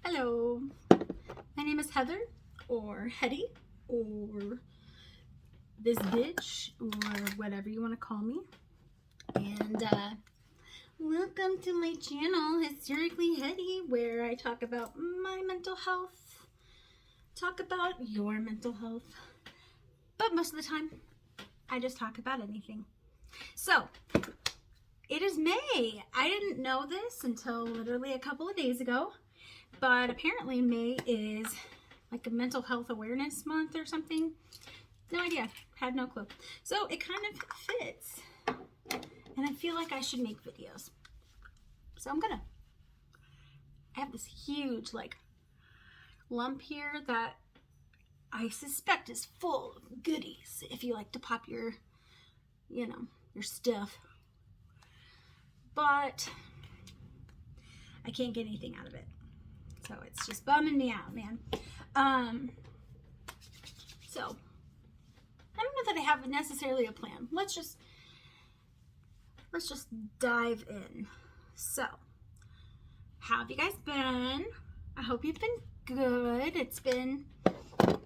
Hello, my name is Heather, or Hetty, or this bitch, or whatever you want to call me. And welcome to my channel, Hysterically Hetty, where I talk about my mental health, talk about your mental health, but most of the time, I just talk about anything. So, it is May. I didn't know this until literally a couple of days ago. But apparently May is like a mental health awareness month or something. No idea. Had no clue. So it kind of fits. And I feel like I should make videos. So I'm gonna. I have this huge like lump here that I suspect is full of goodies if you like to pop your, you know, your stuff. But I can't get anything out of it. So it's just bumming me out, man. So I don't know that I have necessarily a plan. Let's just dive in. So, how have you guys been? I hope you've been good. It's been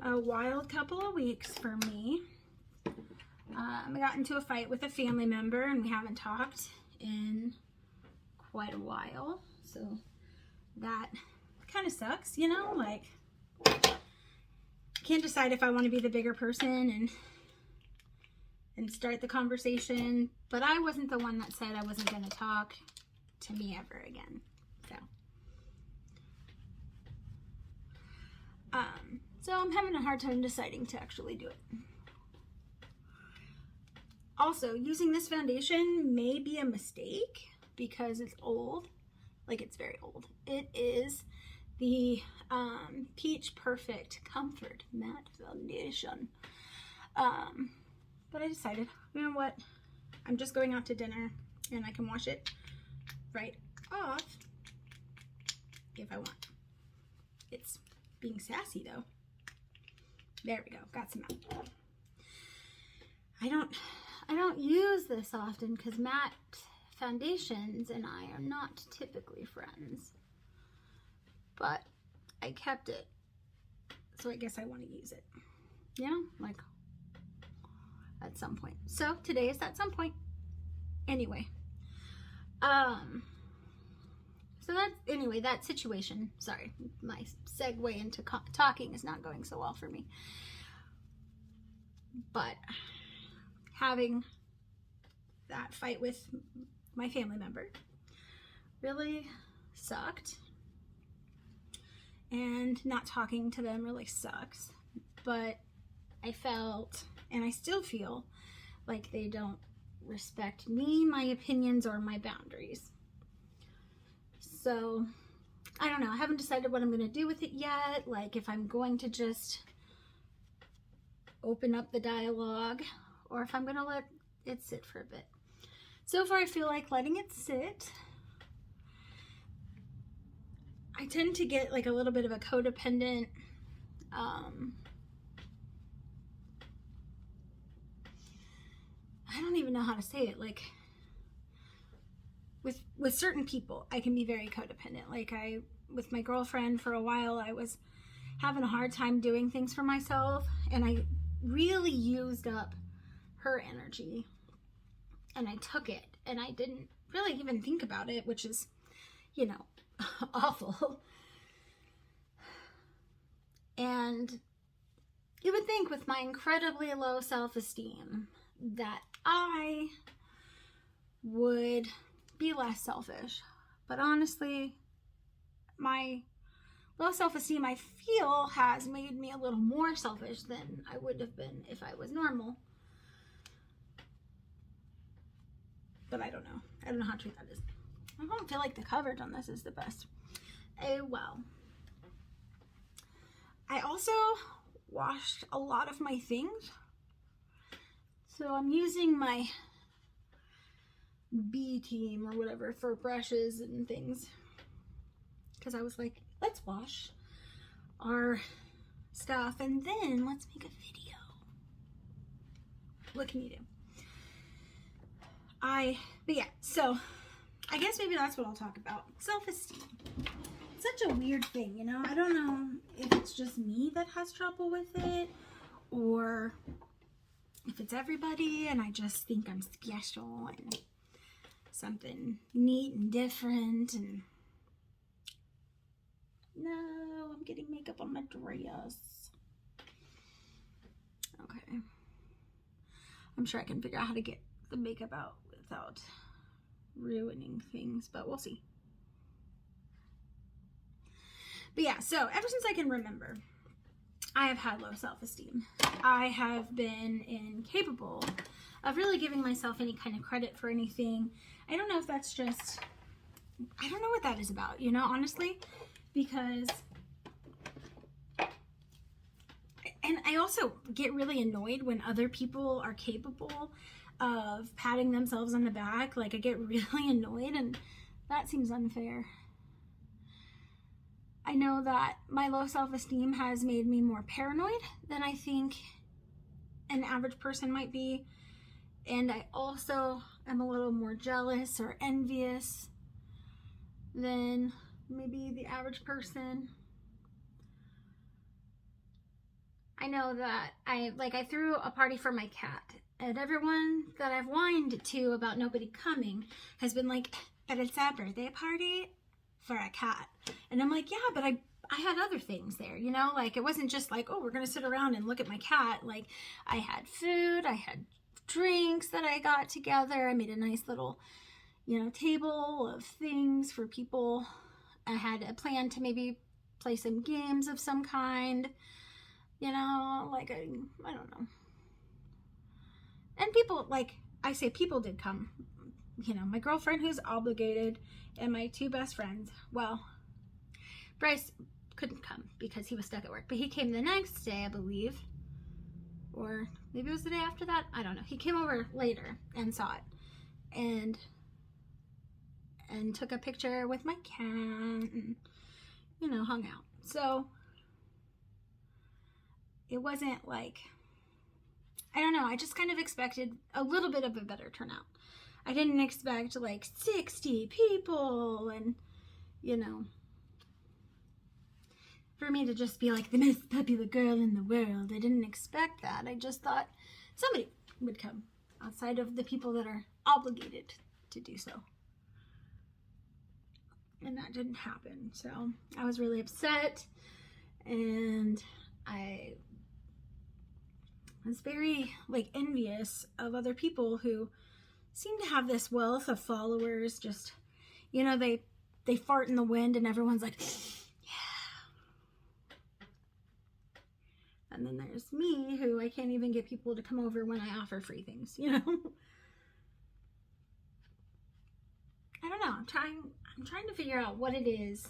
a wild couple of weeks for me. I got into a fight with a family member and we haven't talked in quite a while. So that kind of sucks, you know, like can't decide if I want to be the bigger person and start the conversation, but I wasn't the one that said I wasn't going to talk to me ever again. So I'm having a hard time deciding to actually do it. Also, using this foundation may be a mistake because it's old. Like, it's very old. It is the Peach Perfect Comfort Matte Foundation. But I decided, you know what? I'm just going out to dinner and I can wash it right off if I want. It's being sassy though. There we go. Got some out. I don't use this often because matte foundations and I are not typically friends. But I kept it, so I guess I want to use it, you know, like at some point. So today is at some point. Anyway, so that situation, sorry, my segue into talking is not going so well for me. But having that fight with my family member really sucked. And not talking to them really sucks, but I felt, and I still feel, like they don't respect me, my opinions, or my boundaries. So, I don't know. I haven't decided what I'm going to do with it yet, like if I'm going to just open up the dialogue, or if I'm going to let it sit for a bit. So far, I feel like letting it sit. I tend to get like a little bit of a codependent, I don't even know how to say it, like with certain people, I can be very codependent. Like with my girlfriend for a while, I was having a hard time doing things for myself and I really used up her energy and I took it and I didn't really even think about it, which is, you know, awful. And you would think with my incredibly low self-esteem that I would be less selfish, but honestly my low self-esteem I feel has made me a little more selfish than I would have been if I was normal. But I don't know how true that is. I don't feel like the coverage on this is the best. Oh well. I also washed a lot of my things. So I'm using my B team or whatever for brushes and things. Because I was like, let's wash our stuff and then let's make a video. What can you do? But yeah, so I guess maybe that's what I'll talk about. Self-esteem. such a weird thing, you know? I don't know if it's just me that has trouble with it or if it's everybody and I just think I'm special and something neat and different. And no, I'm getting makeup on my dress. Okay. I'm sure I can figure out how to get the makeup out without ruining things, but we'll see. But yeah, so ever since I can remember, I have had low self-esteem. I have been incapable of really giving myself any kind of credit for anything. I don't know if that's just, I don't know what that is about, you know, honestly, because, and I also get really annoyed when other people are capable of patting themselves on the back. Like, I get really annoyed, and that seems unfair. I know that my low self-esteem has made me more paranoid than I think an average person might be. And I also am a little more jealous or envious than maybe the average person. I know that I threw a party for my cat, and everyone that I've whined to about nobody coming has been like, but it's a birthday party for a cat. And I'm like, yeah, but I had other things there, you know, like it wasn't just like, oh, we're gonna sit around and look at my cat. Like, I had food, I had drinks that I got together. I made a nice little, you know, table of things for people. I had a plan to maybe play some games of some kind, you know, like I don't know. And people, like I say, people did come, you know, my girlfriend who's obligated and my two best friends. Well, Bryce couldn't come because he was stuck at work, but he came the next day, I believe, or maybe it was the day after that. I don't know. He came over later and saw it and took a picture with my cat and, you know, hung out. So it wasn't like, I don't know, I just kind of expected a little bit of a better turnout. I didn't expect like 60 people and, you know, for me to just be like the most popular girl in the world. I didn't expect that. I just thought somebody would come outside of the people that are obligated to do so. And that didn't happen. So I was really upset, and I was very like envious of other people who seem to have this wealth of followers. Just, you know, they fart in the wind and everyone's like, and then there's me, who I can't even get people to come over when I offer free things, you know? I don't know. I'm trying to figure out what it is.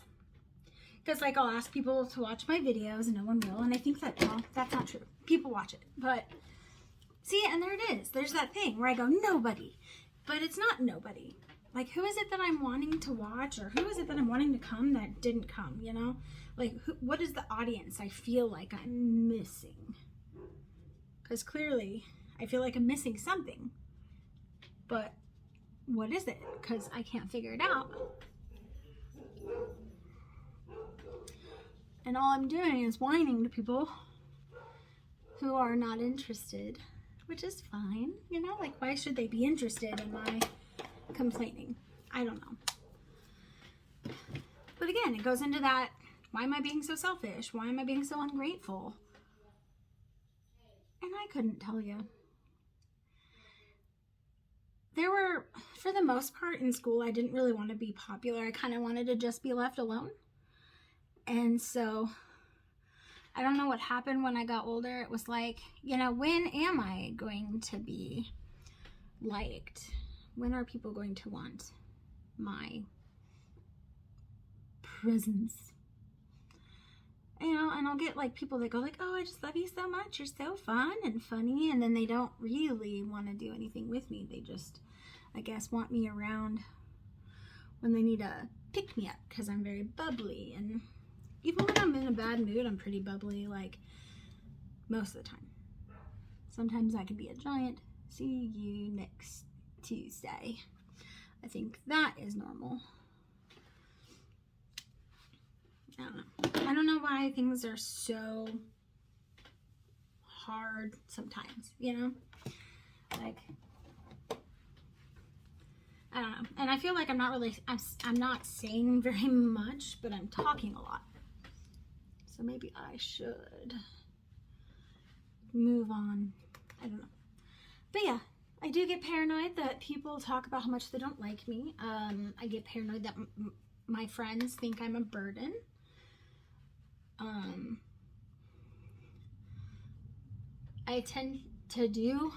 Because, like, I'll ask people to watch my videos and no one will. And I think that, well, that's not true. People watch it. But, see, and there it is. There's that thing where I go, nobody. But it's not nobody. Like, who is it that I'm wanting to watch? Or who is it that I'm wanting to come that didn't come, you know? Like, what is the audience I feel like I'm missing? Because clearly, I feel like I'm missing something. But what is it? Because I can't figure it out. And all I'm doing is whining to people who are not interested, which is fine. You know, like, why should they be interested in my complaining? I don't know. But again, it goes into that, why am I being so selfish? Why am I being so ungrateful? And I couldn't tell you. There were, for the most part in school, I didn't really want to be popular. I kind of wanted to just be left alone. And so, I don't know what happened when I got older. It was like, you know, when am I going to be liked? When are people going to want my presence? You know, and I'll get like people that go like, oh, I just love you so much. You're so fun and funny. And then they don't really want to do anything with me. They just, I guess, want me around when they need a pick me up because I'm very bubbly. And even when I'm in a bad mood, I'm pretty bubbly, like, most of the time. Sometimes I can be a giant. See you next Tuesday. I think that is normal. I don't know. I don't know why things are so hard sometimes, you know? Like, I don't know. And I feel like I'm not saying very much, but I'm talking a lot. So maybe I should move on. I don't know. But yeah, I do get paranoid that people talk about how much they don't like me. I get paranoid that my friends think I'm a burden. I tend to do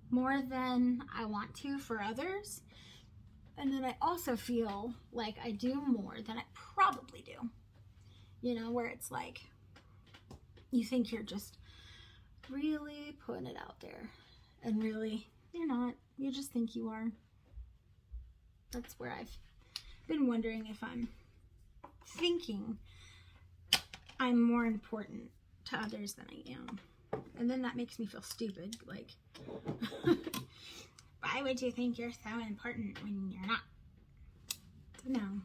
more than I want to for others. And then I also feel like I do more than I probably do. You know, where it's like, you think you're just really putting it out there. And really, you're not. You just think you are. That's where I've been wondering if I'm thinking I'm more important to others than I am. And then that makes me feel stupid. Like, why would you think you're so important when you're not? No.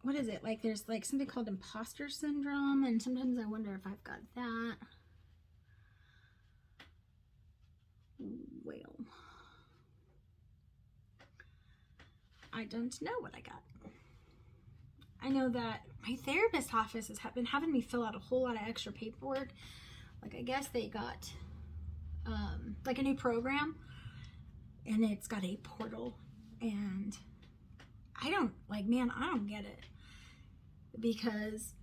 What is it? Like, there's like something called imposter syndrome, and sometimes I wonder if I've got that. Well, I don't know what I got. I know that my therapist office has been having me fill out a whole lot of extra paperwork. Like, I guess they got like a new program, and it's got a portal, and I don't get it, because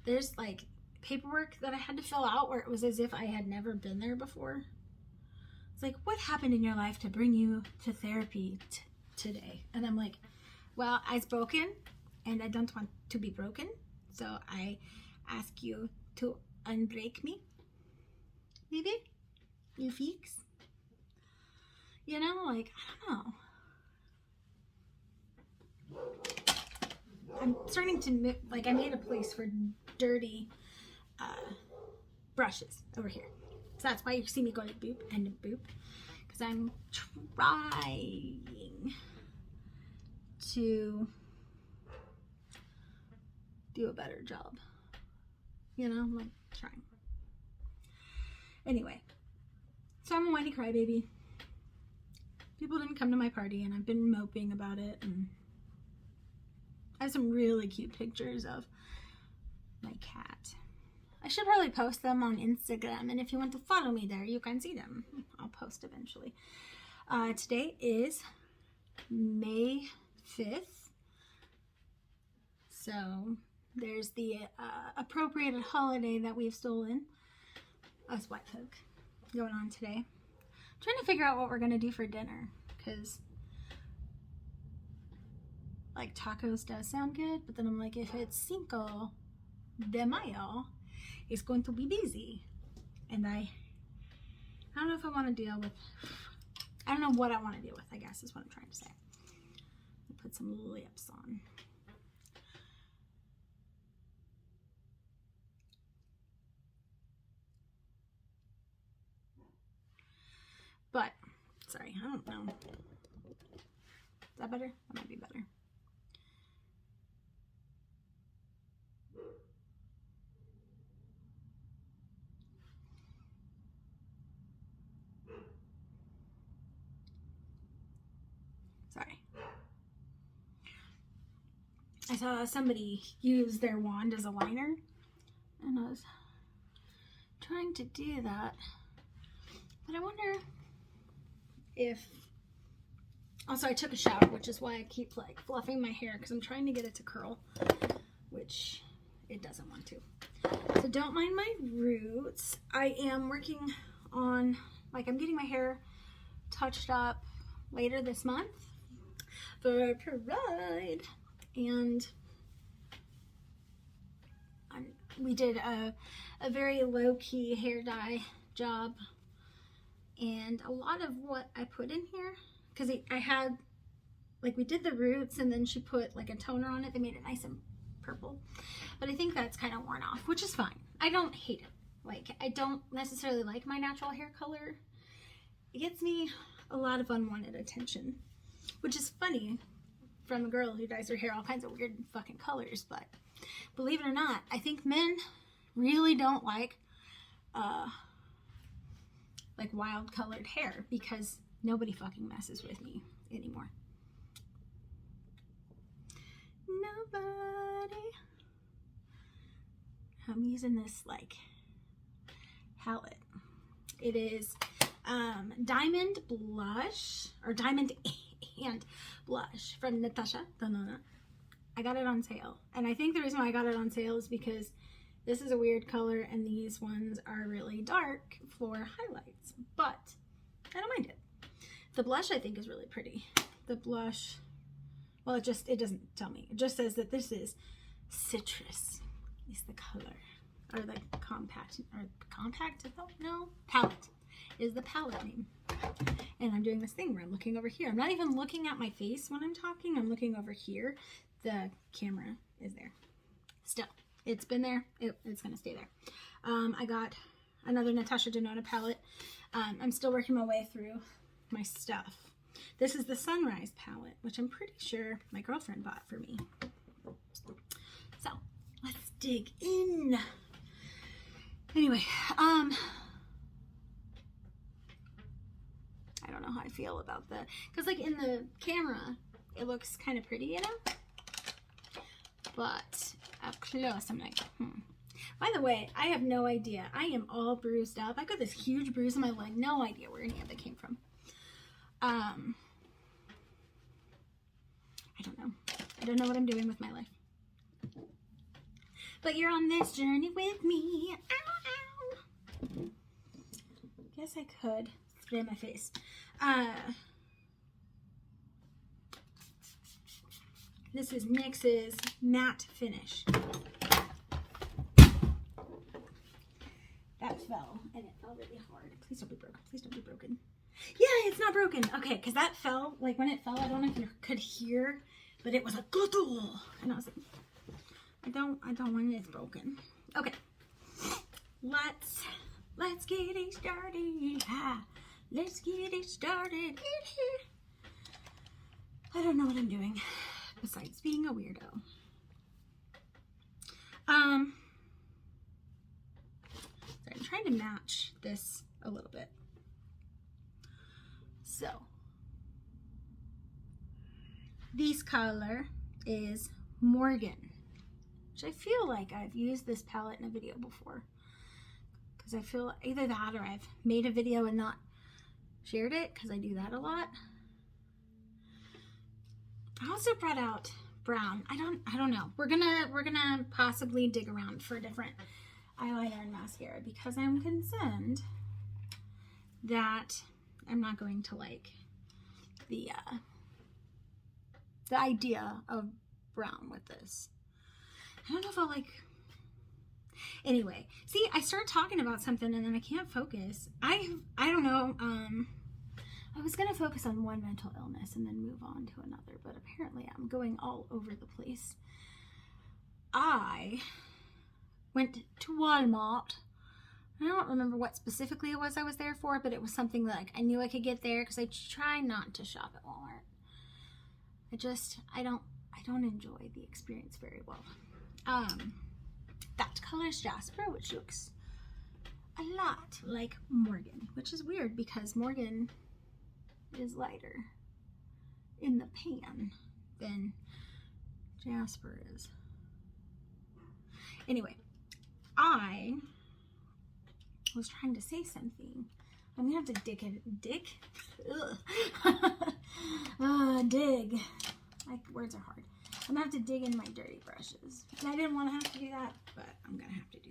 there's like paperwork that I had to fill out where it was as if I had never been there before. It's like, what happened in your life to bring you to therapy today? And I'm like, well, I's broken, and I don't want to be broken, so I ask you to unbreak me. Maybe? You fix? You know, like, I don't know. I'm starting to, like, I made a place for dirty brushes over here. So that's why you see me going boop and boop. Because I'm trying to do a better job. You know, I'm like trying. Anyway, so I'm a whiny crybaby. People didn't come to my party, and I've been moping about it. And I have some really cute pictures of my cat. I should probably post them on Instagram, and if you want to follow me there, you can see them. I'll post eventually. Today is May 5th. So there's the appropriated holiday that we've stolen, us white folk, going on today. I'm trying to figure out what we're going to do for dinner, because like tacos does sound good, but then I'm like, if it's Cinco de Mayo, it's going to be busy, and I don't know if I want to deal with, I don't know what I want to deal with, I guess is what I'm trying to say. I'll put some lips on. But, sorry, I don't know. Is that better? That might be better. Sorry. I saw somebody use their wand as a liner, and I was trying to do that. But I wonder if, also I took a shower, which is why I keep like fluffing my hair, because I'm trying to get it to curl, which it doesn't want to. So don't mind my roots. I am working on, like, I'm getting my hair touched up later this month for Pride, and we did a very low-key hair dye job, and a lot of what I put in here, because I had, like, we did the roots, and then she put like a toner on it that made it nice and purple, but I think that's kind of worn off, which is fine. I don't hate it. Like, I don't necessarily like my natural hair color. It gets me a lot of unwanted attention, which is funny from a girl who dyes her hair all kinds of weird fucking colors, but believe it or not, I think men really don't like wild colored hair because nobody fucking messes with me anymore. Nobody. I'm using this like palette. It is Diamond Blush, or Diamond and Blush from Natasha Denona. I got it on sale, and I think the reason why I got it on sale is because this is a weird color and these ones are really dark for highlights, but I don't mind it. The blush I think is really pretty. The blush, well, it doesn't tell me. It just says that this is Citrus is the color, or the compact, no, palette is the palette name. And I'm doing this thing where I'm looking over here. I'm not even looking at my face when I'm talking. I'm looking over here. The camera is there. Still, it's been there. It's gonna stay there. I got another Natasha Denona palette. I'm still working my way through my stuff. This is the Sunrise palette, which I'm pretty sure my girlfriend bought for me. So let's dig in. Anyway, I don't know how I feel about the, because like in the camera, it looks kind of pretty, you know? But up close, I'm like, By the way, I have no idea. I am all bruised up. I got this huge bruise on my leg. No idea where any of it came from. I don't know. I don't know what I'm doing with my life. But you're on this journey with me. Ow, ow. Guess I could spray my face. This is NYX's Matte Finish. That fell, and it fell really hard. Please don't be broken. Please don't be broken. Yeah, it's not broken. Okay, because that fell, like when it fell, I don't know if you could hear, but it was a guttural. And I was like, I don't want it broken. Okay. Let's get it started. Let's get it started. I don't know what I'm doing besides being a weirdo. So I'm trying to match this a little bit. So this color is Morgan, which I feel like I've used this palette in a video before, because I feel either that or I've made a video and not shared it, because I do that a lot. I also brought out brown. I don't know. We're gonna possibly dig around for a different eyeliner and mascara, because I'm concerned that I'm not going to like the idea of brown with this. I don't know if I'll like. Anyway, see, I start talking about something and then I can't focus. I don't know. I was gonna focus on one mental illness and then move on to another, but apparently I'm going all over the place. I went to Walmart. I don't remember what specifically it was I was there for, but it was something that, like, I knew I could get there because I try not to shop at Walmart. I don't enjoy the experience very well. That color is Jasper, which looks a lot like Morgan, which is weird because Morgan is lighter in the pan than Jasper is. Anyway, I was trying to say something. I'm gonna have to dig. Dig. Words are hard. I'm gonna have to dig in my dirty brushes. And I didn't want to have to do that, but I'm gonna have to do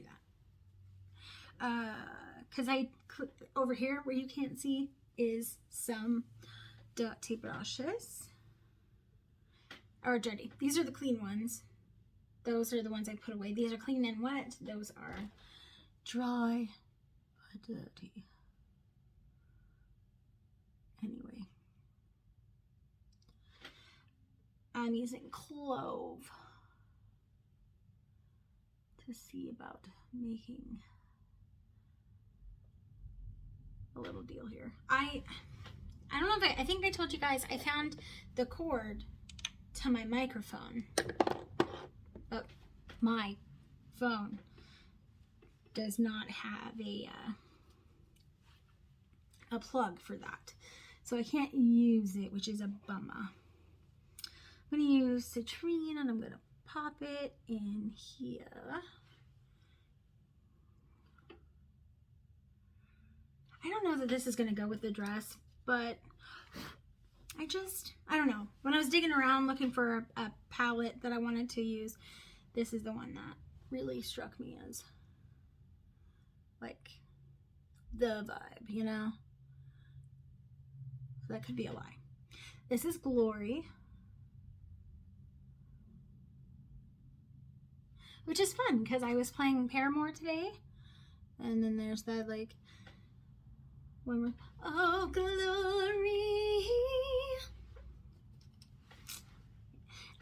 that. Because over here where you can't see is some dirty brushes. Or dirty. These are the clean ones. Those are the ones I put away. These are clean and wet. Those are dry but dirty. Anyway. I'm using Clove to see about making a little deal here. I don't know if I think I told you guys I found the cord to my microphone. But my phone does not have a plug for that. So I can't use it, which is a bummer. I'm going to use Citrine and I'm going to pop it in here. I don't know that this is going to go with the dress, but I don't know. When I was digging around looking for a palette that I wanted to use, this is the one that really struck me as like the vibe, you know? So that could be a lie. This is Glory, which is fun because I was playing Paramore today, and then there's that like one with oh glory,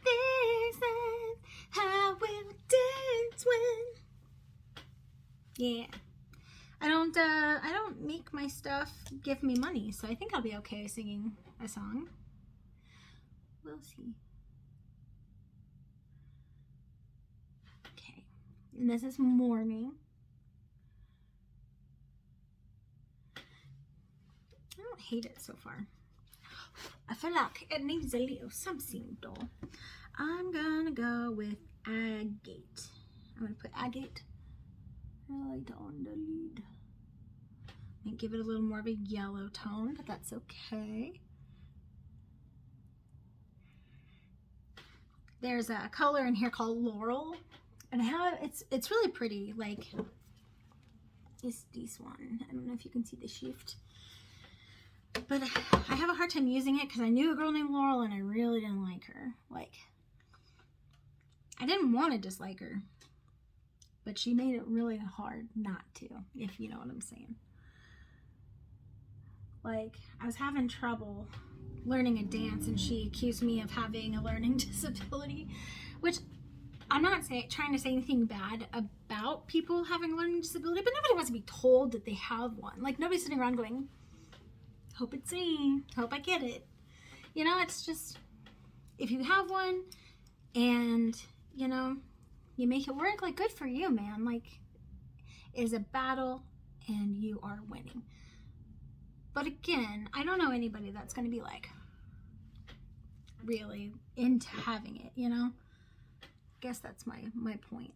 this is how we'll dance when. Yeah, I don't make my stuff give me money, so I think I'll be okay singing a song. We'll see. Okay, and this is Morning. I don't hate it so far. I feel like it needs a little something though. I'm gonna go with Agate. I'm gonna put Agate right on the lid. And give it a little more of a yellow tone, but that's okay. There's a color in here called Laurel, and I have it's really pretty. Like it's this one. I don't know if you can see the shift, but I have a hard time using it because I knew a girl named Laurel and I really didn't like her. Like I didn't want to dislike her, but she made it really hard not to, if you know what I'm saying. Like, I was having trouble learning a dance and she accused me of having a learning disability, which I'm not trying to say anything bad about people having a learning disability, but nobody wants to be told that they have one. Like, nobody's sitting around going, hope it's me, hope I get it. You know, it's just, if you have one and, you know, you make it work, like, good for you, man. Like, it is a battle and you are winning. But again, I don't know anybody that's going to be like really into having it, you know? I guess that's my point.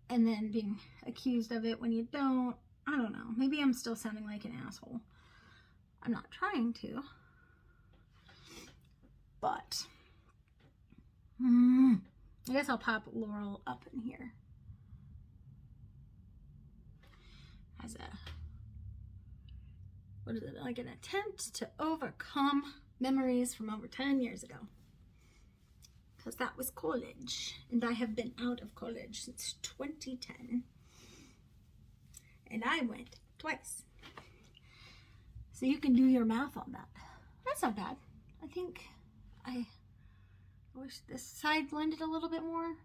And then being accused of it when you don't, I don't know. Maybe I'm still sounding like an asshole. I'm not trying to. But I guess I'll pop Laurel up in here as a, what is it, like an attempt to overcome memories from over 10 years ago. Because that was college. And I have been out of college since 2010. And I went twice. So you can do your math on that. That's not bad. I think I wish this side blended a little bit more.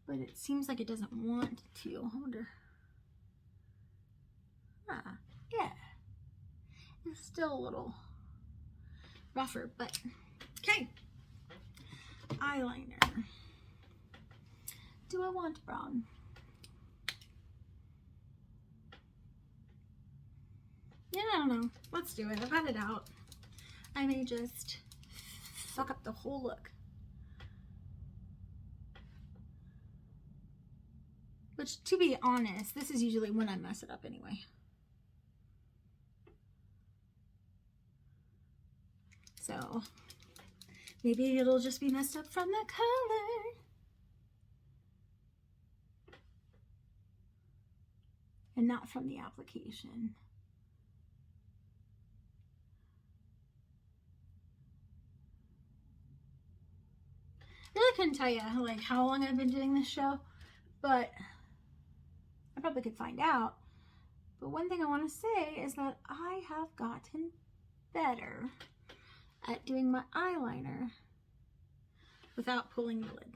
But it seems like it doesn't want to. I wonder. Ah, yeah. It's still a little rougher, but okay. Eyeliner. Do I want brown? Yeah, I don't know. Let's do it. I've got it out. I may just fuck up the whole look. Which, to be honest, this is usually when I mess it up anyway. So maybe it'll just be messed up from the color. And not from the application. I really couldn't tell you like how long I've been doing this show, but I probably could find out. But one thing I want to say is that I have gotten better at doing my eyeliner without pulling the lid.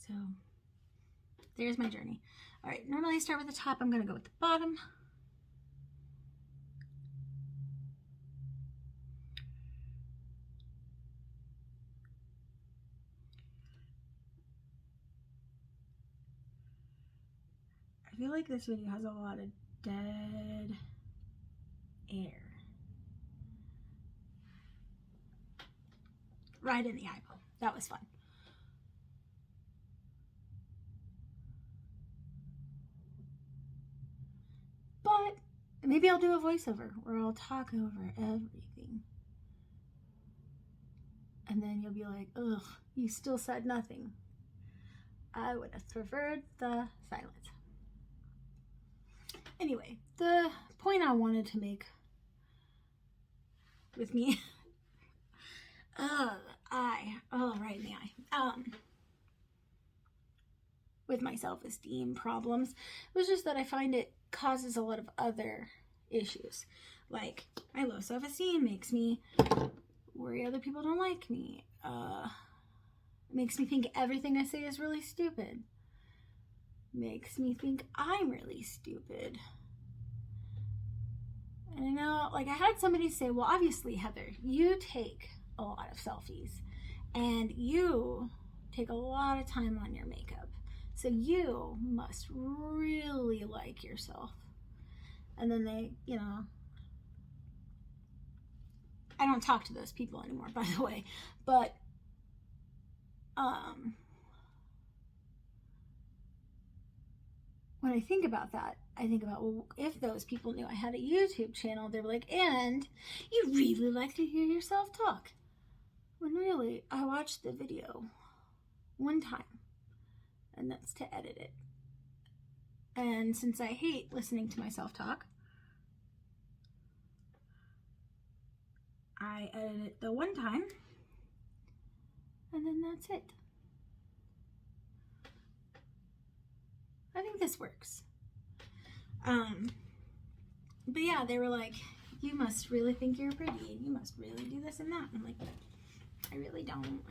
So there's my journey. All right, normally I start with the top. I'm going to go with the bottom. I feel like this video has a lot of dead air. Right in the eyeball. That was fun. But maybe I'll do a voiceover where I'll talk over everything. And then you'll be like, ugh, you still said nothing. I would have preferred the silence. Anyway, the point I wanted to make with me, right in the eye, with my self-esteem problems, was just that I find it causes a lot of other issues. Like, my low self-esteem makes me worry other people don't like me. Makes me think everything I say is really stupid. Makes me think I'm really stupid. And I know, like, I had somebody say, well, obviously, Heather, you take a lot of selfies and you take a lot of time on your makeup, so you must really like yourself. And then they, you know, I don't talk to those people anymore, by the way, but when I think about that, I think about, well, if those people knew I had a YouTube channel, they're like, and you really like to hear yourself talk. When really, I watched the video one time, and that's to edit it. And since I hate listening to myself talk, I edit it the one time, and then that's it. I think this works. But yeah, they were like, you must really think you're pretty, and you must really do this and that. And I'm like, I really don't.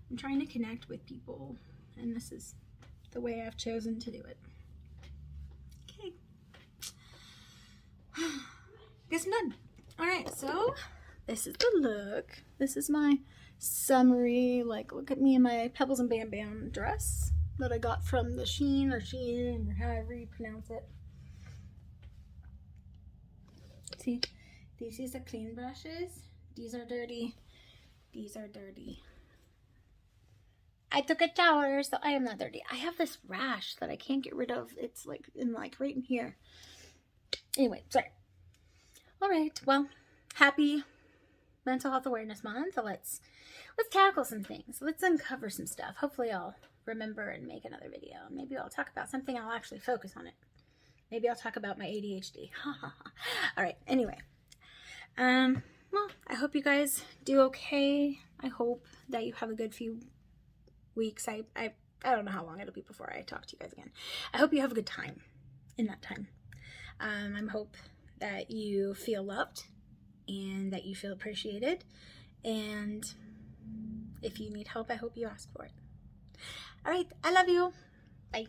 I'm trying to connect with people, and this is the way I've chosen to do it. Okay. Guess I'm done. All right, so this is the look. This is my summary, like, look at me in my Pebbles and Bam Bam dress that I got from the Shein or however you pronounce it. See, this is the clean brushes. These are dirty. These are dirty. I took a shower, so I am not dirty. I have this rash that I can't get rid of. It's like right in here. Anyway, sorry. All right, well, happy Mental Health Awareness Month. Let's tackle some things. Let's uncover some stuff. Hopefully I'll remember and make another video. Maybe I'll talk about something. I'll actually focus on it. Maybe I'll talk about my ADHD. All right, anyway. Well, I hope you guys do okay. I hope that you have a good few weeks. I don't know how long it'll be before I talk to you guys again. I hope you have a good time in that time. I hope that you feel loved and that you feel appreciated. And if you need help, I hope you ask for it. All right, I love you. Bye.